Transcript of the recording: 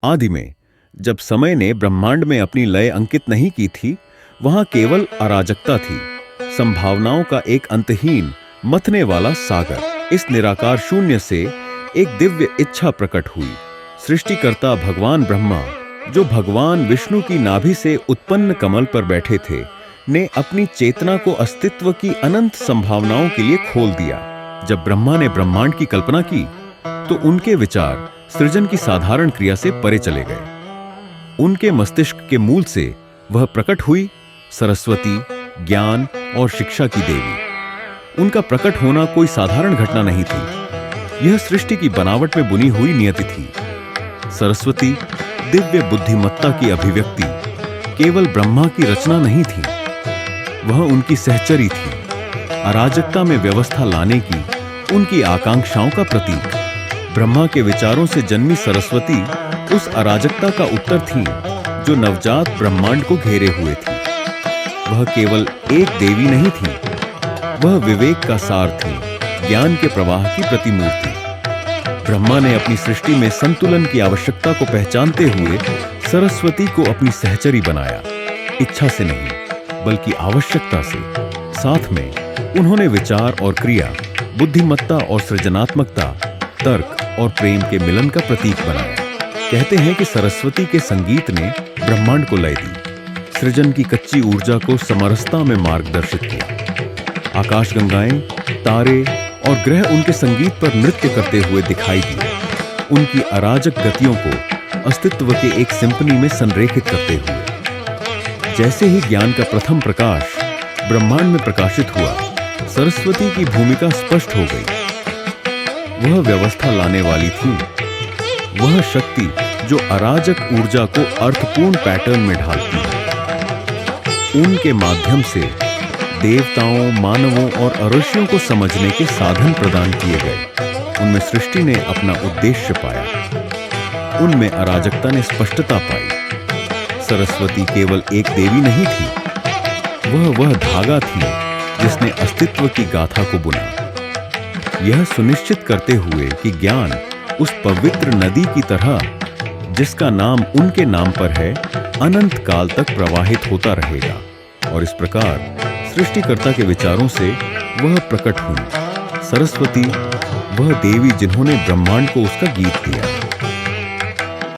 आदि में, जब समय ने ब्रह्मांड में अपनी लय अंकित नहीं की थी, वहां केवल अराजकता थी, संभावनाओं का एक अंतहीन मथने वाला सागर। इस निराकार शून्य से एक दिव्य इच्छा प्रकट हुई। सृष्टिकर्ता भगवान ब्रह्मा, जो भगवान विष्णु की नाभि से उत्पन्न कमल पर बैठे थे, ने अपनी चेतना को अस्तित्व की अनंत संभावनाओं के लिए खोल दिया। जब ब्रह्मा ने ब्रह्मांड की कल्पना की, तो उनके विचार सृजन की साधारण क्रिया से परे चले गए। उनके मस्तिष्क के मूल से वह प्रकट हुई सरस्वती, ज्ञान और शिक्षा की देवी। उनका प्रकट होना कोई साधारण घटना नहीं थी, यह सृष्टि की बनावट में बुनी हुई नियति थी। सरस्वती दिव्य बुद्धिमत्ता की अभिव्यक्ति केवल ब्रह्मा की रचना नहीं थी, वह उनकी सहचरी थी, अराजकता में व्यवस्था लाने की उनकी आकांक्षाओं का प्रतीक। ब्रह्मा के विचारों से जन्मी सरस्वती उस अराजकता का उत्तर थी जो नवजात ब्रह्मांड को घेरे हुए थी। वह केवल एक देवी नहीं थी, वह विवेक का सार थी, ज्ञान के प्रवाह की प्रतिमूर्ति। ब्रह्मा ने अपनी सृष्टि में संतुलन की आवश्यकता को पहचानते हुए सरस्वती को अपनी सहचरी बनाया, इच्छा से नहीं बल्कि आवश्यकता से। साथ में उन्होंने विचार और क्रिया, बुद्धिमत्ता और सृजनात्मकता, तर्क और प्रेम के मिलन का प्रतीक बनाया। कहते हैं कि सरस्वती के संगीत ने ब्रह्मांड को लय दी, सृजन की कच्ची ऊर्जा को समरसता में मार्गदर्शित किया। आकाशगंगाएं, तारे और ग्रह उनके संगीत पर नृत्य करते हुए दिखाई दिए, उनकी अराजक गतियों को अस्तित्व के एक सिंफनी में संरेखित करते हुए। जैसे ही ज्ञान का प्रथम प्रकाश ब्रह्मांड में प्रकाशित हुआ, सरस्वती की भूमिका स्पष्ट हो गई। वह व्यवस्था लाने वाली थी, वह शक्ति जो अराजक ऊर्जा को अर्थपूर्ण पैटर्न में ढालती है। उनके माध्यम से देवताओं, मानवों और ऋषियों को समझने के साधन प्रदान किए गए। उनमें सृष्टि ने अपना उद्देश्य पाया, उनमें अराजकता ने स्पष्टता पाई। सरस्वती केवल एक देवी नहीं थी, वह धागा थी जिसने अस्तित्व की गाथा को बुना, यह सुनिश्चित करते हुए कि ज्ञान उस पवित्र नदी की तरह, जिसका नाम उनके नाम पर है, अनंत काल तक प्रवाहित होता रहेगा। और इस प्रकार सृष्टिकर्ता के विचारों से वह प्रकट हुई, सरस्वती, वह देवी जिन्होंने ब्रह्मांड को उसका गीत दिया।